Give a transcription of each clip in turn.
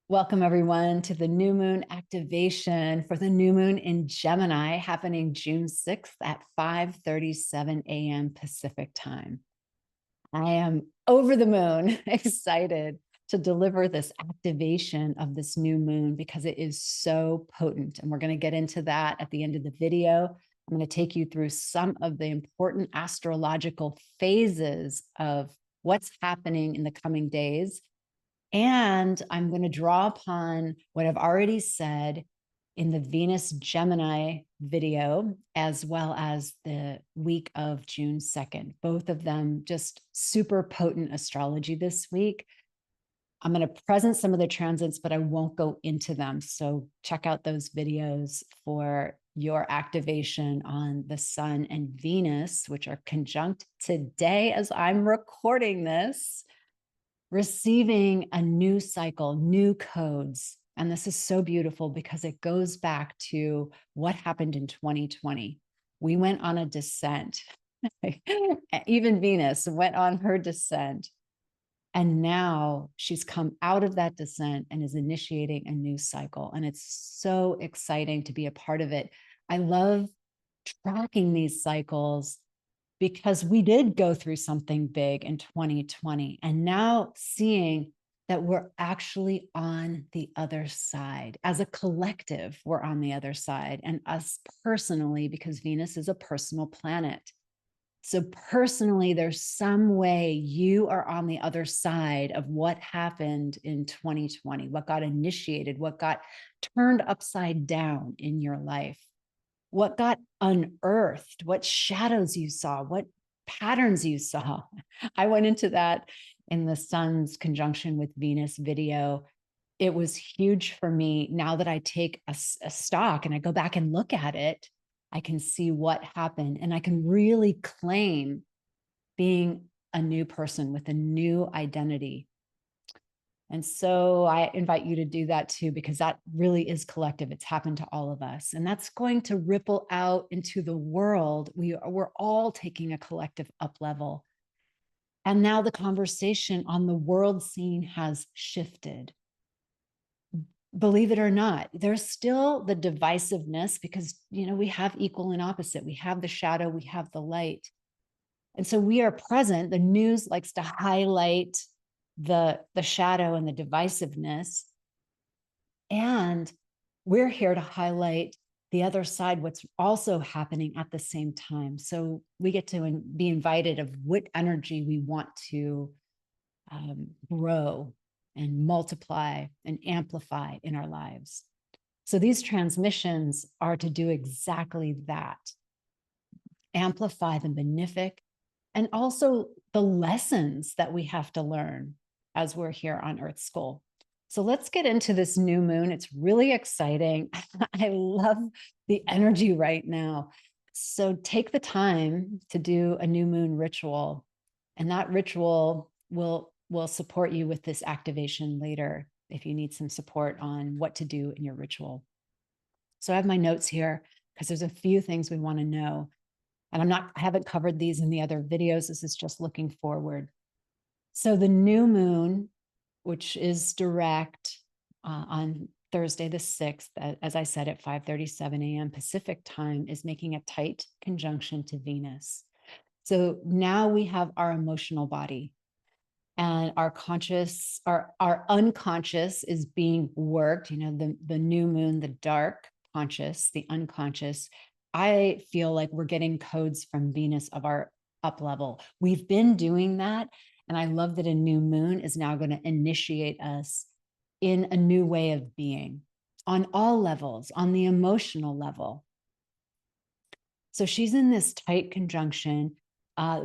Welcome, everyone, to the new moon activation for the new moon in Gemini happening June 6th at 5:37 a.m. Pacific time. I am over the moon, excited to deliver this activation of this new moon because it is so potent. And we're going to get into that at the end of the video. I'm going to take you through some of the important astrological phases of what's happening in the coming days, and I'm going to draw upon what I've already said in the Venus Gemini video, as well as the week of June 2nd. Both of them just super potent astrology this week. I'm going to present some of the transits, but I won't go into them. So check out those videos for your activation on the Sun and Venus, which are conjunct today as I'm recording this, receiving a new cycle, new codes. And this is so beautiful because it goes back to what happened in 2020. We went on a descent. Even Venus went on her descent. And now she's come out of that descent and is initiating a new cycle. And it's so exciting to be a part of it. I love tracking these cycles because we did go through something big in 2020, and now seeing that we're actually on the other side. As a collective, we're on the other side, and us personally, because Venus is a personal planet. So personally, there's some way you are on the other side of what happened in 2020, what got initiated, what got turned upside down in your life, what got unearthed, what shadows you saw, what patterns you saw. I went into that in the Sun's conjunction with Venus video. It was huge for me. Now that I take a stock and I go back and look at it, I can see what happened, and I can really claim being a new person with a new identity. And so I invite you to do that too, because that really is collective. It's happened to all of us. And that's going to ripple out into the world. We're all taking a collective up level. And now the conversation on the world scene has shifted. Believe it or not, there's still the divisiveness because, we have equal and opposite. We have the shadow, we have the light. And so we are present. The news likes to highlight the shadow and the divisiveness. And we're here to highlight the other side, what's also happening at the same time. So we get to be invited of what energy we want to grow and multiply and amplify in our lives. So these transmissions are to do exactly that. Amplify the benefic and also the lessons that we have to learn as we're here on Earth School. So let's get into this new moon. It's really exciting. I love the energy right now. So take the time to do a new moon ritual, and that ritual will support you with this activation later if you need some support on what to do in your ritual. So I have my notes here because there's a few things we want to know. And I haven't covered these in the other videos. This is just looking forward. So the new moon, which is direct on Thursday the 6th, as I said, at 5:37 a.m. Pacific time, is making a tight conjunction to Venus. So now we have our emotional body, and our conscious, our unconscious is being worked. The new moon, the dark conscious, the unconscious. I feel like we're getting codes from Venus of our up level. We've been doing that. And I love that a new moon is now going to initiate us in a new way of being on all levels, on the emotional level. So she's in this tight conjunction.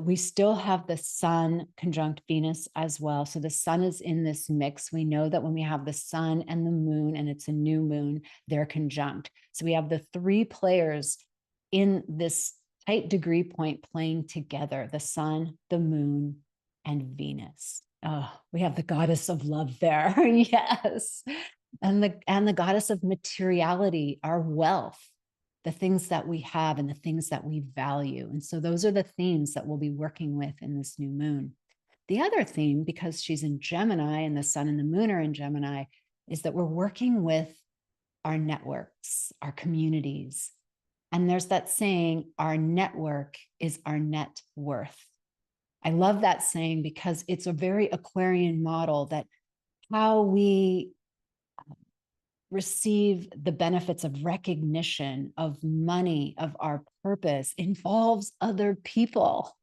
We still have the Sun conjunct Venus as well. So the Sun is in this mix. We know that when we have the Sun and the moon, and it's a new moon, they're conjunct. So we have the three players in this tight degree point playing together: the Sun, the moon, and Venus. Oh, we have the goddess of love there. Yes. And the goddess of materiality, our wealth, the things that we have and the things that we value. And so those are the themes that we'll be working with in this new moon. The other theme, because she's in Gemini and the Sun and the moon are in Gemini, is that we're working with our networks, our communities. And there's that saying, our network is our net worth. I love that saying because it's a very Aquarian model, that how we receive the benefits of recognition, of money, of our purpose involves other people.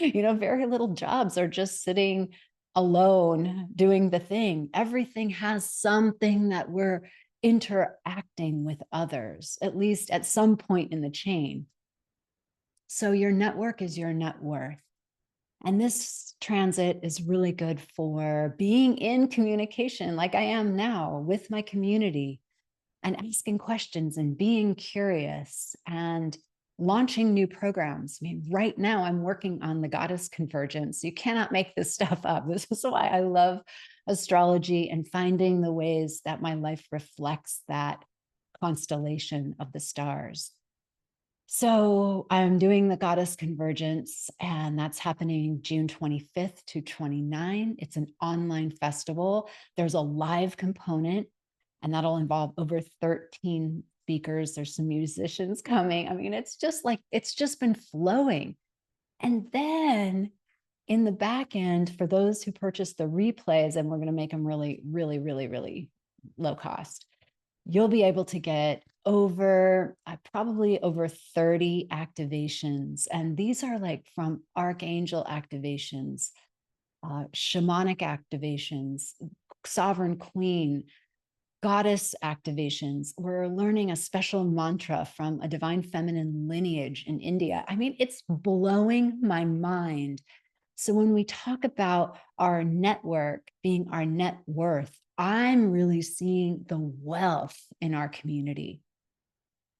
Very little jobs are just sitting alone doing the thing. Everything has something that we're interacting with others, at least at some point in the chain. So your network is your net worth. And this transit is really good for being in communication, like I am now, with my community, and asking questions and being curious and launching new programs. I mean, right now I'm working on the Goddess Convergence. You cannot make this stuff up. This is why I love astrology and finding the ways that my life reflects that constellation of the stars. So I'm doing the Goddess Convergence, and that's happening June 25th to 29. It's an online festival. There's a live component, and that'll involve over 13 speakers. There's some musicians coming. I mean, it's just been flowing. And then in the back end, for those who purchase the replays, and we're going to make them really, really, really, really low cost, you'll be able to get probably over 30 activations. And these are like from archangel activations, shamanic activations, sovereign queen, goddess activations. We're learning a special mantra from a divine feminine lineage in India. I mean, it's blowing my mind. So when we talk about our network being our net worth, I'm really seeing the wealth in our community.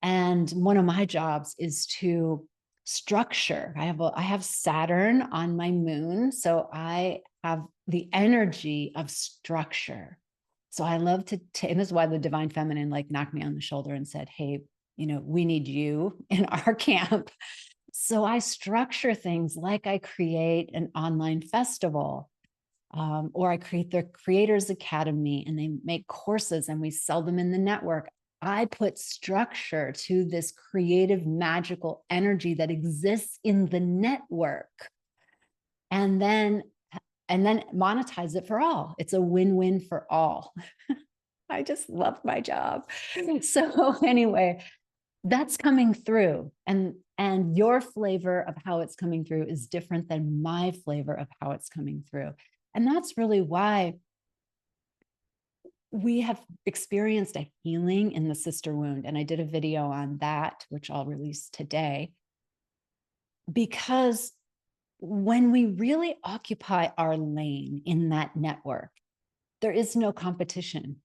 And one of my jobs is to structure. I have Saturn on my moon, so I have the energy of structure. So I love to, and this is why the divine feminine knocked me on the shoulder and said, "Hey, we need you in our camp." So I structure things like I create an online festival, or I create the Creators Academy, and they make courses and we sell them in the network. I put structure to this creative, magical energy that exists in the network, and then monetize it for all. It's a win-win for all. I just love my job. So anyway, that's coming through, and your flavor of how it's coming through is different than my flavor of how it's coming through. And that's really why we have experienced a healing in the sister wound. And I did a video on that, which I'll release today, because when we really occupy our lane in that network, there is no competition.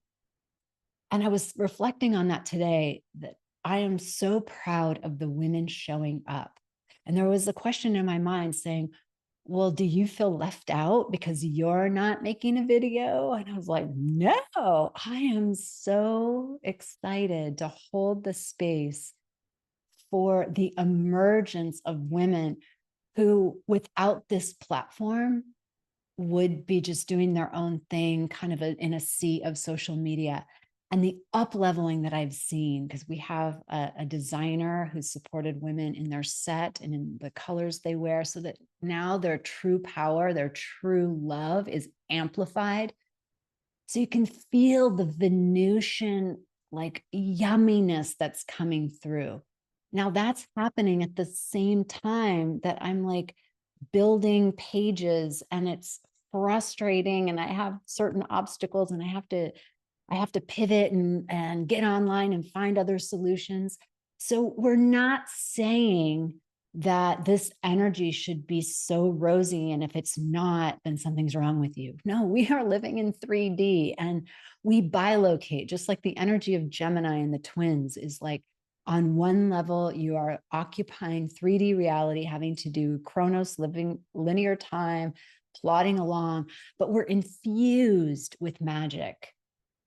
And I was reflecting on that today, that I am so proud of the women showing up. And there was a question in my mind saying, well, do you feel left out because you're not making a video? And I was like, no, I am so excited to hold the space for the emergence of women who, without this platform, would be just doing their own thing, kind of in a sea of social media. And the up-leveling that I've seen, because we have a designer who's supported women in their set and in the colors they wear, so that now their true power, their true love is amplified. So you can feel the Venusian yumminess that's coming through. Now that's happening at the same time that I'm building pages, and it's frustrating, and I have certain obstacles, and I have to pivot and get online and find other solutions. So we're not saying that this energy should be so rosy, and if it's not, then something's wrong with you. No, we are living in 3D, and we bilocate, just like the energy of Gemini and the twins is on one level, you are occupying 3D reality, having to do Chronos, living linear time, plodding along, but we're infused with magic.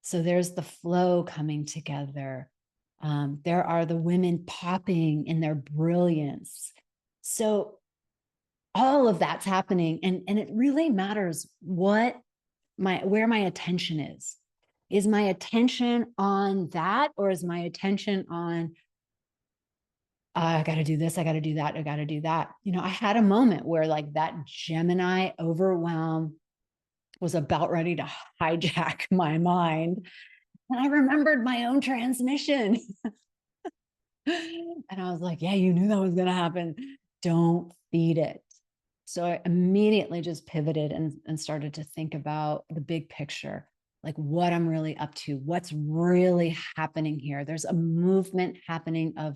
So there's the flow coming together. There are the women popping in their brilliance. So all of that's happening. And it really matters where my attention is. Is my attention on that, or is my attention on, I got to do this, I got to do that, I got to do that? You know, I had a moment where like that Gemini overwhelm was about ready to hijack my mind. And I remembered my own transmission. And I was like, yeah, you knew that was going to happen. Don't feed it. So I immediately just pivoted and started to think about the big picture, like what I'm really up to, what's really happening here. There's a movement happening of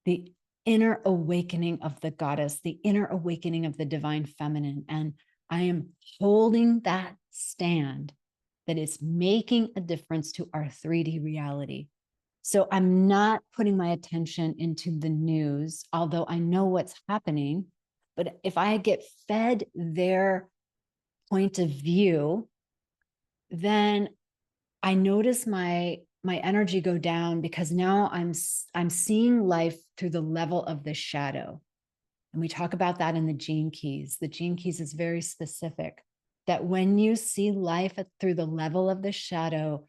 the inner awakening of the goddess, the inner awakening of the divine feminine. And I am holding that stand that is making a difference to our 3D reality. So I'm not putting my attention into the news, although I know what's happening. But if I get fed their point of view, then I notice my energy go down, because now I'm seeing life through the level of the shadow. And we talk about that in the gene keys. The gene keys is very specific, that when you see life through the level of the shadow,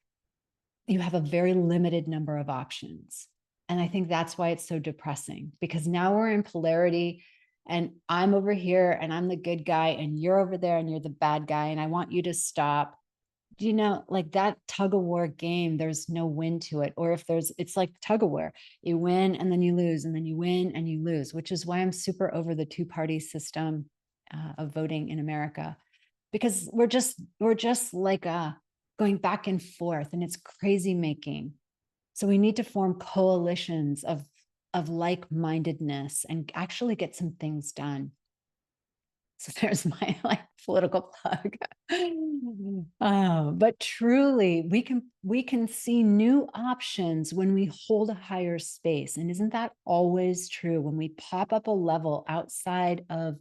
you have a very limited number of options. And I think that's why it's so depressing, because now we're in polarity, and I'm over here and I'm the good guy and you're over there and you're the bad guy. And I want you to stop. Do you know, like that tug of war game, there's no win to it. Or if there's, it's like tug of war, you win and then you lose, and then you win and you lose, which is why I'm super over the two-party system of voting in America, because we're just like going back and forth, and it's crazy making. So we need to form coalitions of like-mindedness and actually get some things done. So there's my like political plug. But truly, we can see new options when we hold a higher space. And isn't that always true? When we pop up a level outside of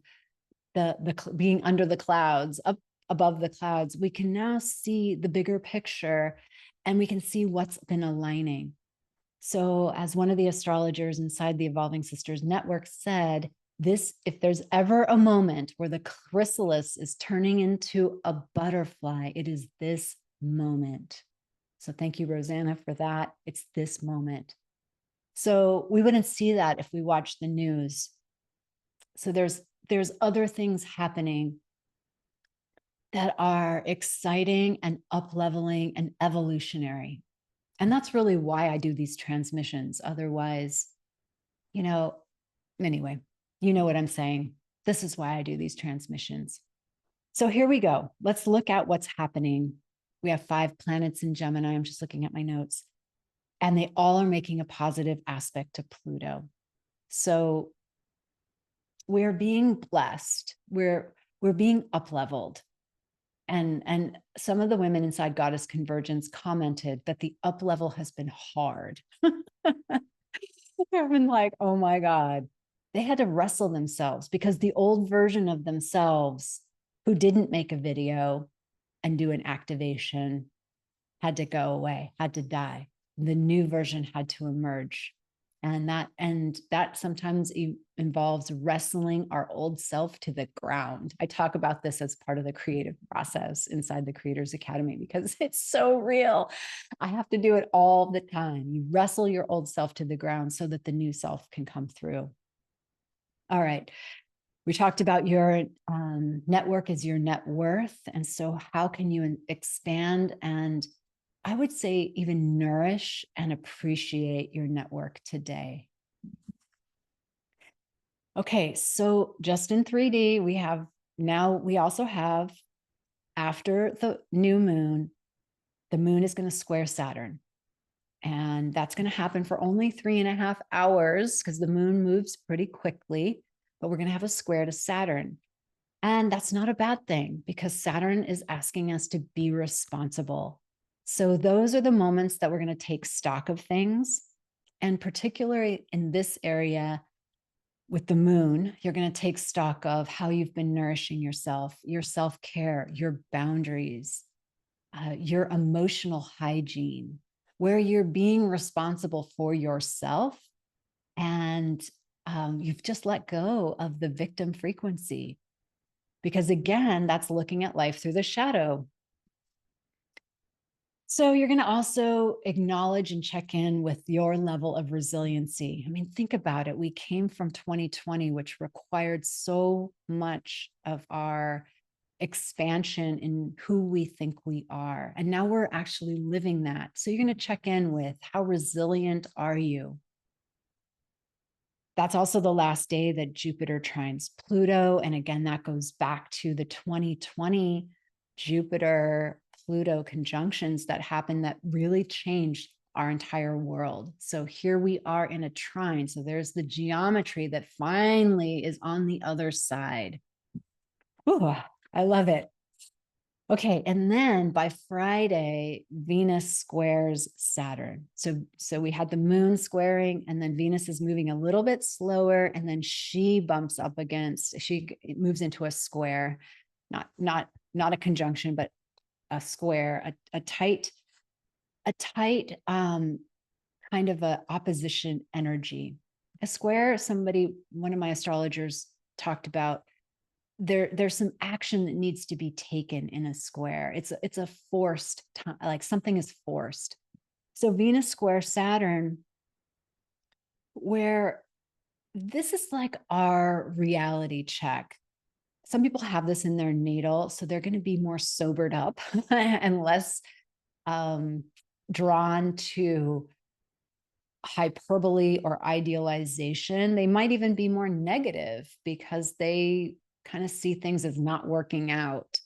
the being under the clouds, up above the clouds, we can now see the bigger picture, and we can see what's been aligning. So as one of the astrologers inside the Evolving Sisters Network said, this, if there's ever a moment where the chrysalis is turning into a butterfly, it is this moment. So thank you, Rosanna, for that. It's this moment. So we wouldn't see that if we watched the news. So there's other things happening that are exciting and up-leveling and evolutionary. And that's really why I do these transmissions. Otherwise, you know, anyway, you know what I'm saying. This is why I do these transmissions. So here we go. Let's look at what's happening. We have 5 planets in Gemini. I'm just looking at my notes. And they all are making a positive aspect to Pluto. So we're being blessed. We're being up-leveled. And some of the women inside Goddess Convergence commented that the up level has been hard. I've been like, oh my God, they had to wrestle themselves, because the old version of themselves who didn't make a video and do an activation had to go away, had to die. The new version had to emerge. And that sometimes involves wrestling our old self to the ground. I talk about this as part of the creative process inside the Creators Academy, because it's so real. I have to do it all the time. You wrestle your old self to the ground so that the new self can come through. All right. We talked about your network is your net worth. And so how can you expand and, I would say, even nourish and appreciate your network today? Okay, so just in 3D, we also have, after the new moon, the moon is going to square Saturn. And that's going to happen for only 3.5 hours, because the moon moves pretty quickly, but we're going to have a square to Saturn. And that's not a bad thing, because Saturn is asking us to be responsible. So those are the moments that we're going to take stock of things. And particularly in this area with the moon, you're going to take stock of how you've been nourishing yourself, your self-care, your boundaries, your emotional hygiene, where you're being responsible for yourself. And you've just let go of the victim frequency. Because again, that's looking at life through the shadow. So you're going to also acknowledge and check in with your level of resiliency. I mean, think about it. We came from 2020, which required so much of our expansion in who we think we are. And now we're actually living that. So you're going to check in with how resilient are you? That's also the last day that Jupiter trines Pluto. And again, that goes back to the 2020 Jupiter Pluto conjunctions that happened that really changed our entire world. So here we are in a trine. So there's the geometry that finally is on the other side. Ooh, I love it. Okay, and then by Friday, Venus squares Saturn. So we had the moon squaring, and then Venus is moving a little bit slower, and then she bumps up against, she moves into a square, not a conjunction, but a square, a tight kind of a opposition energy. A square, one of my astrologers talked about, there's some action that needs to be taken in a square. It's a forced time, like something is forced. So Venus square Saturn, where this is like our reality check. Some people have this in their natal, so they're going to be more sobered up and less drawn to hyperbole or idealization. They might even be more negative because they kind of see things as not working out.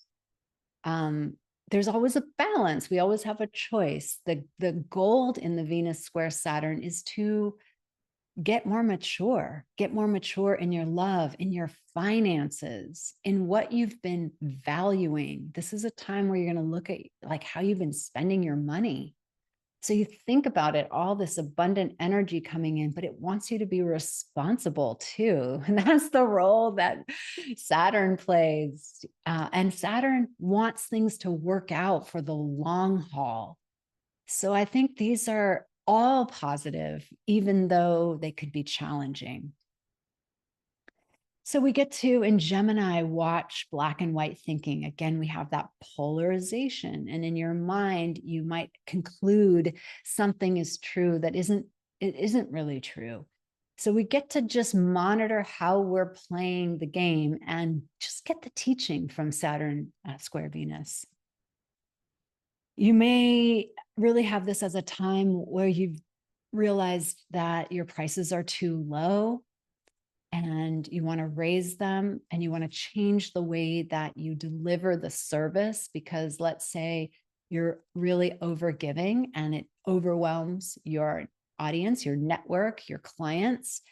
There's always a balance. We always have a choice. The gold in the Venus square Saturn is to get more mature in your love, in your finances, in what you've been valuing. This is a time where you're going to look at like how you've been spending your money. So you think about it, all this abundant energy coming in, but it wants you to be responsible too. And that's the role that Saturn plays. And Saturn wants things to work out for the long haul. So I think these are all positive, even though they could be challenging. So we get to, in Gemini, watch black and white thinking. Again, we have that polarization. And in your mind, you might conclude something is true that it isn't really true. So we get to just monitor how we're playing the game and just get the teaching from Saturn square Venus. You may really have this as a time where you've realized that your prices are too low and you want to raise them and you want to change the way that you deliver the service, because let's say you're really overgiving and it overwhelms your audience, your network, your clients,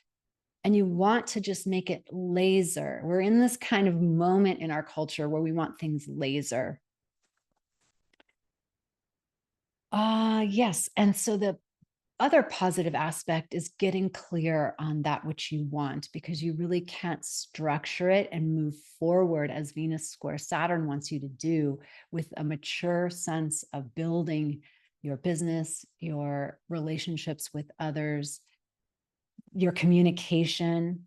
and you want to just make it laser. We're in this kind of moment in our culture where we want things laser. Yes. And so the other positive aspect is getting clear on that which you want, because you really can't structure it and move forward as Venus square Saturn wants you to do, with a mature sense of building your business, your relationships with others, your communication,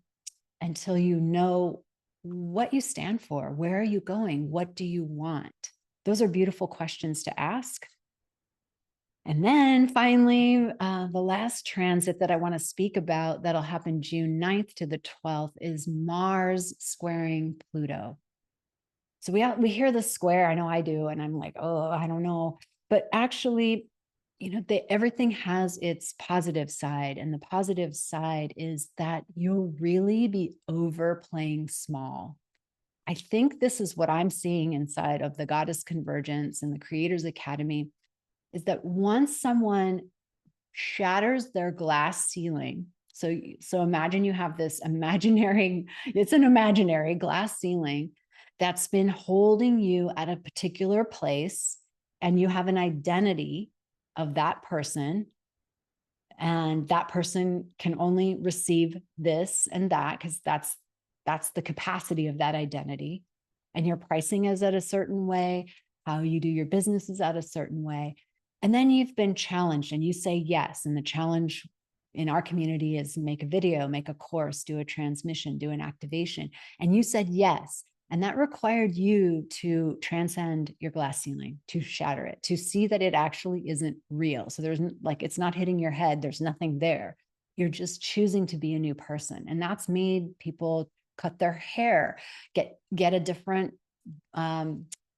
until you know what you stand for. Where are you going? What do you want? Those are beautiful questions to ask. And then finally, the last transit that I want to speak about that'll happen June 9th to the 12th is Mars squaring Pluto. So we hear the square, I know I do, and I'm like, oh, I don't know. But actually, everything has its positive side. And the positive side is that you'll really be overplaying small. I think this is what I'm seeing inside of the Goddess Convergence and the Creators Academy, is that once someone shatters their glass ceiling, so imagine you have this it's an imaginary glass ceiling that's been holding you at a particular place, and you have an identity of that person, and that person can only receive this and that because that's the capacity of that identity, and your pricing is at a certain way, how you do your business is at a certain way. And then you've been challenged and you say yes. And the challenge in our community is make a video, make a course, do a transmission, do an activation. And you said yes. And that required you to transcend your glass ceiling, to shatter it, to see that it actually isn't real. So there's like, it's not hitting your head. There's nothing there. You're just choosing to be a new person. And that's made people cut their hair, get a different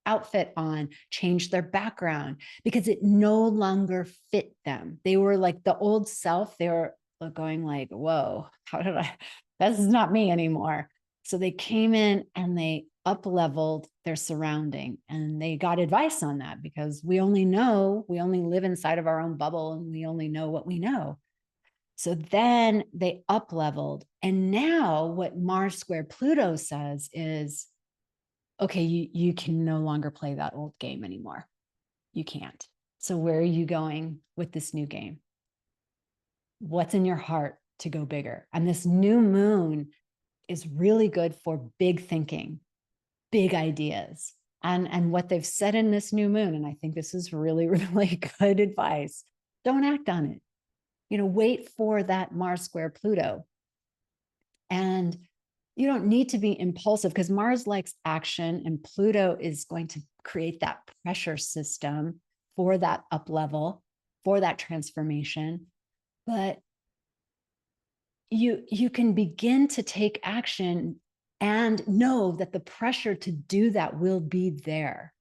outfit on, change their background because it no longer fit them. They were like the old self. They were going like, whoa, how did I, this is not me anymore. So they came in and they up leveled their surrounding and they got advice on that because we only live inside of our own bubble and we only know what we know. So then they up leveled. And now what Mars square Pluto says is, okay, you can no longer play that old game anymore. You can't. So where are you going with this new game? What's in your heart to go bigger? And this new moon is really good for big thinking, big ideas. And what they've said in this new moon, and I think this is really, really good advice, don't act on it. Wait for that Mars square Pluto. And you don't need to be impulsive because Mars likes action and Pluto is going to create that pressure system for that up level, for that transformation. But you can begin to take action and know that the pressure to do that will be there.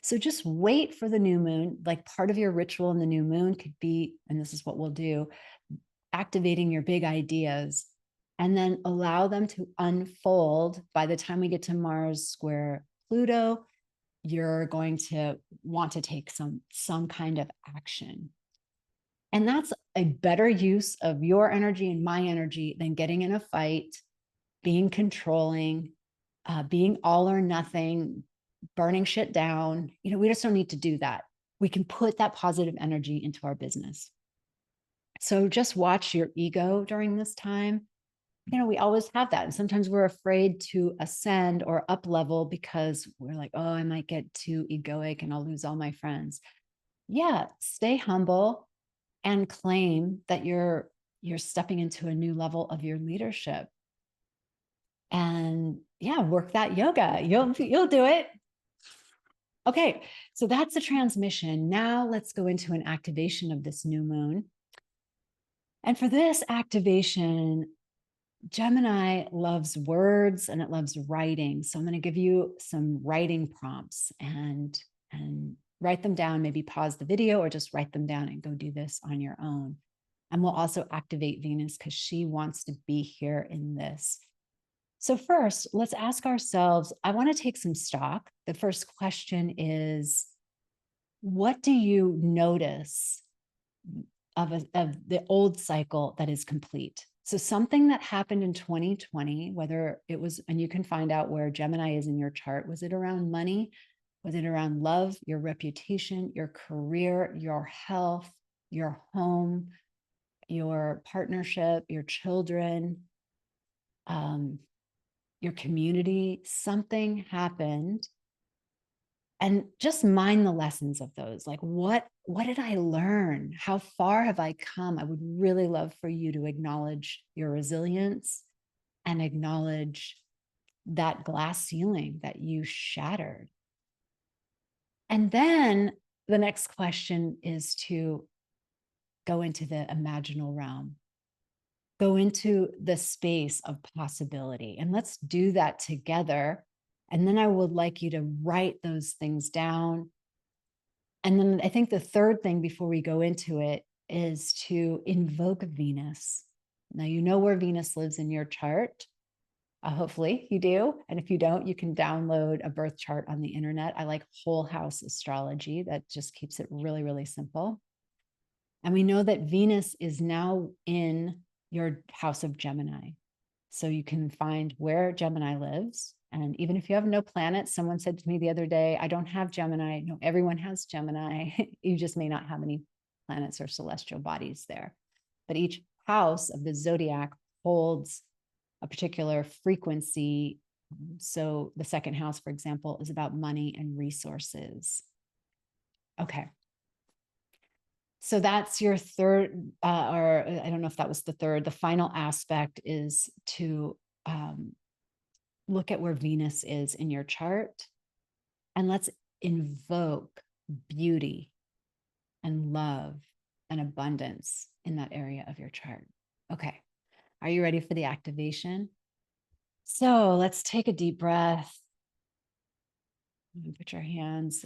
So just wait for the new moon. Like part of your ritual in the new moon could be, and this is what we'll do, activating your big ideas and then allow them to unfold. By the time we get to Mars square Pluto, you're going to want to take some kind of action. And that's a better use of your energy and my energy than getting in a fight, being controlling, being all or nothing, burning shit down. We just don't need to do that. We can put that positive energy into our business. So just watch your ego during this time. We always have that. And sometimes we're afraid to ascend or up level because we're like, oh, I might get too egoic and I'll lose all my friends. Yeah, stay humble and claim that you're stepping into a new level of your leadership. And yeah, work that yoga. You'll do it. Okay, so that's a transmission. Now let's go into an activation of this new moon. And for this activation, Gemini loves words and it loves writing. So I'm going to give you some writing prompts and write them down, maybe pause the video or just write them down and go do this on your own. And we'll also activate Venus because she wants to be here in this. So first, let's ask ourselves, I want to take some stock. The first question is, what do you notice of the old cycle that is complete? So something that happened in 2020, whether it was, and you can find out where Gemini is in your chart, was it around money? Was it around love, your reputation, your career, your health, your home, your partnership, your children, your community? Something happened. And just mind the lessons of those. Like, what did I learn? How far have I come? I would really love for you to acknowledge your resilience and acknowledge that glass ceiling that you shattered. And then the next question is to go into the imaginal realm, go into the space of possibility. And let's do that together. And then I would like you to write those things down. And then I think the third thing before we go into it is to invoke Venus. Now, you know where Venus lives in your chart. Hopefully you do. And if you don't, you can download a birth chart on the internet. I like whole house astrology. That just keeps it really, really simple. And we know that Venus is now in your house of Gemini. So you can find where Gemini lives. And even if you have no planet, someone said to me the other day, I don't have Gemini. No, everyone has Gemini. You just may not have any planets or celestial bodies there. But each house of the zodiac holds a particular frequency. So the second house, for example, is about money and resources. Okay. So that's your third, or I don't know if that was the third. The final aspect is to look at where Venus is in your chart, and let's invoke beauty and love and abundance in that area of your chart. Okay. Are you ready for the activation? So let's take a deep breath. Put your hands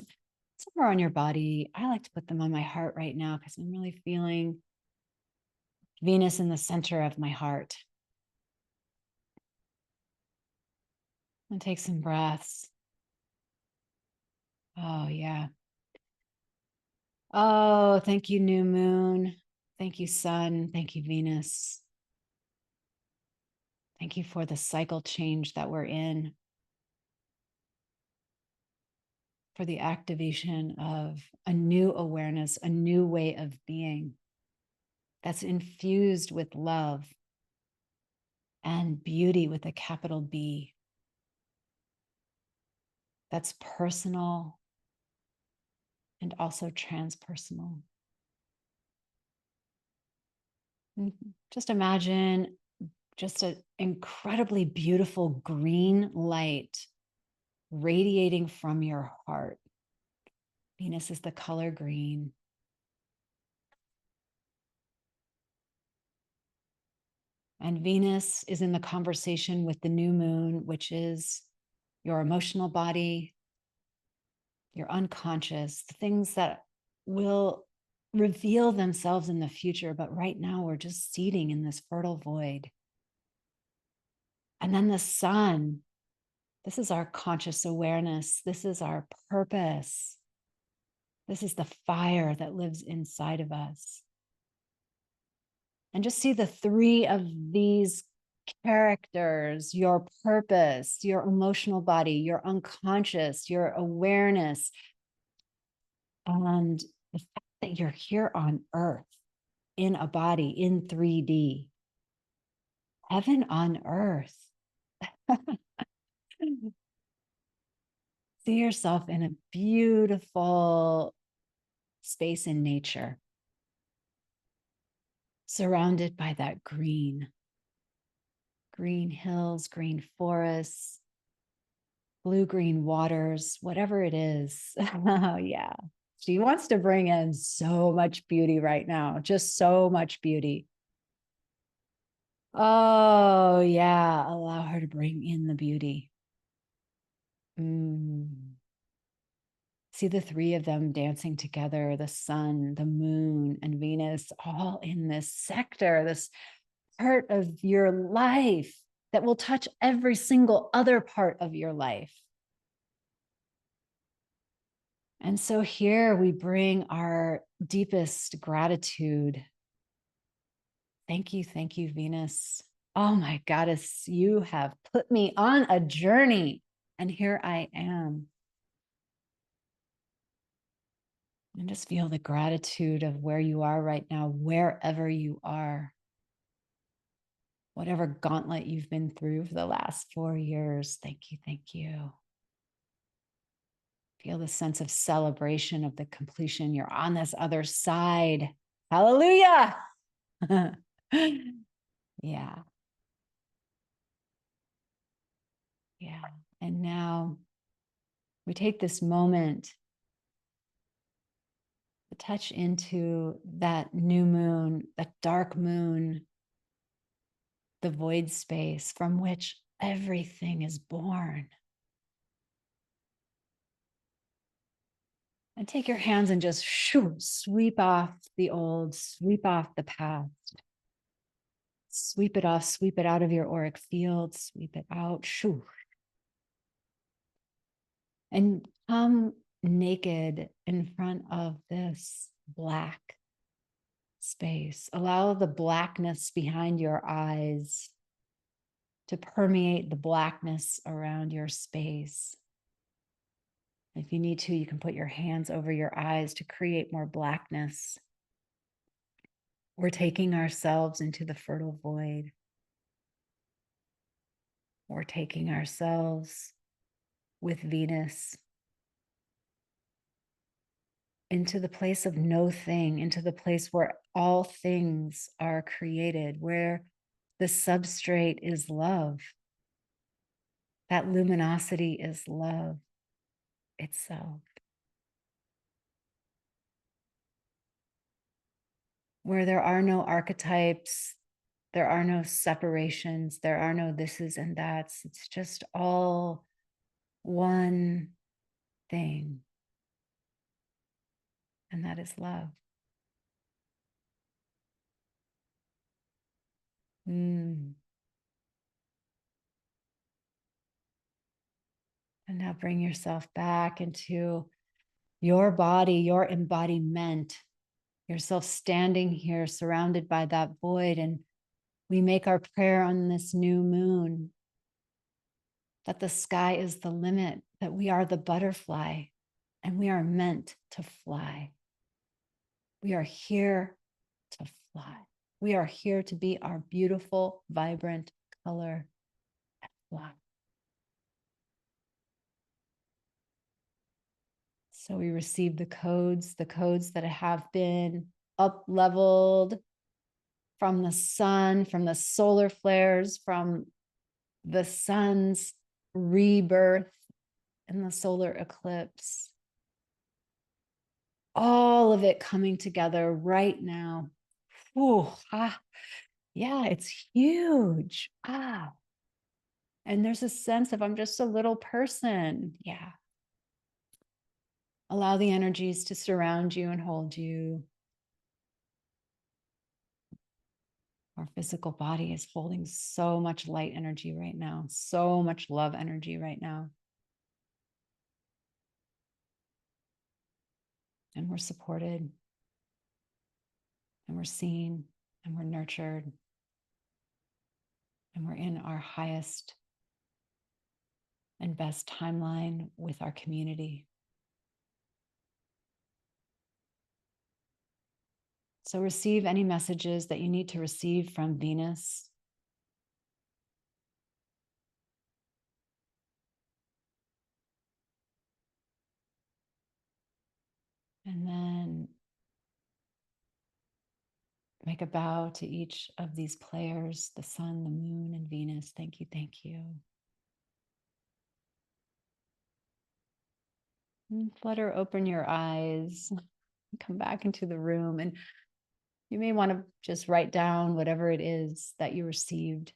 somewhere on your body. I like to put them on my heart right now because I'm really feeling Venus in the center of my heart. And take some breaths. Oh, yeah. Oh, thank you, new moon. Thank you, sun. Thank you, Venus. Thank you for the cycle change that we're in, for the activation of a new awareness, a new way of being that's infused with love and beauty with a capital B. That's personal and also transpersonal. Just imagine just an incredibly beautiful green light radiating from your heart. Venus is the color green. And Venus is in the conversation with the new moon, which is your emotional body, your unconscious, the things that will reveal themselves in the future. But right now, we're just seeding in this fertile void. And then the sun, this is our conscious awareness. This is our purpose. This is the fire that lives inside of us. And just see the three of these characters, your purpose, your emotional body, your unconscious, your awareness, and the fact that you're here on earth in a body in 3D. Heaven on earth. See yourself in a beautiful space in nature, surrounded by that green hills, green forests, blue-green waters, whatever it is. Oh, yeah. She wants to bring in so much beauty right now, just so much beauty. Oh, yeah. Allow her to bring in the beauty. See the three of them dancing together, the sun, the moon, and Venus, all in this sector, this part of your life that will touch every single other part of your life. And so here we bring our deepest gratitude. Thank you, Venus. Oh my goddess, you have put me on a journey, and here I am. And just feel the gratitude of where you are right now, wherever you are. Whatever gauntlet you've been through for the last 4 years. Thank you, thank you. Feel the sense of celebration of the completion. You're on this other side. Hallelujah. Yeah. Yeah. And now we take this moment to touch into that new moon, that dark moon, the void space from which everything is born. And take your hands and just sweep off the old, sweep off the past. Sweep it off, sweep it out of your auric field, sweep it out. Shoo. And come naked in front of this black space. Allow the blackness behind your eyes to permeate the blackness around your space. If you need to, you can put your hands over your eyes to create more blackness. We're taking ourselves into the fertile void. We're taking ourselves with Venus into the place of no thing, into the place where all things are created, where the substrate is love. That luminosity is love itself. Where there are no archetypes, there are no separations, there are no thises and that's. It's just all one thing, and that is love. And now bring yourself back into your body, your embodiment, yourself standing here surrounded by that void. And we make our prayer on this new moon that the sky is the limit, that we are the butterfly and we are meant to fly. We are here to fly. We are here to be our beautiful, vibrant color and fly. So we receive the codes that have been up leveled from the sun, from the solar flares, from the sun's rebirth and the solar eclipse. All of it coming together right now. Ooh, yeah, it's huge. And there's a sense of I'm just a little person. Yeah. Allow the energies to surround you and hold you. Our physical body is holding so much light energy right now, so much love energy right now. And we're supported, and we're seen, and we're nurtured, and we're in our highest and best timeline with our community. So receive any messages that you need to receive from Venus. And then make a bow to each of these players, the sun, the moon, and Venus. Thank you, thank you. And flutter open your eyes, come back into the room, and you may want to just write down whatever it is that you received.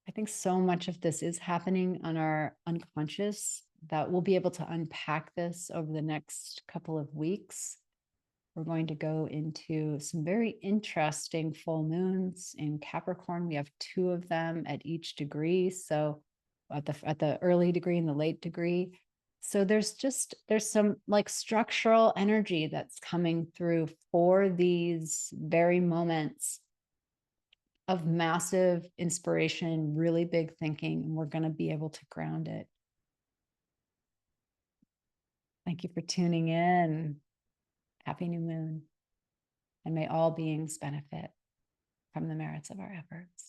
I think so much of this is happening on our unconscious that we'll be able to unpack this over the next couple of weeks. We're going to go into some very interesting full moons in Capricorn. We have 2 of them at each degree. So at the early degree and the late degree. So there's some like structural energy that's coming through for these very moments of massive inspiration, really big thinking, and we're going to be able to ground it. Thank you for tuning in. Happy new moon. And may all beings benefit from the merits of our efforts.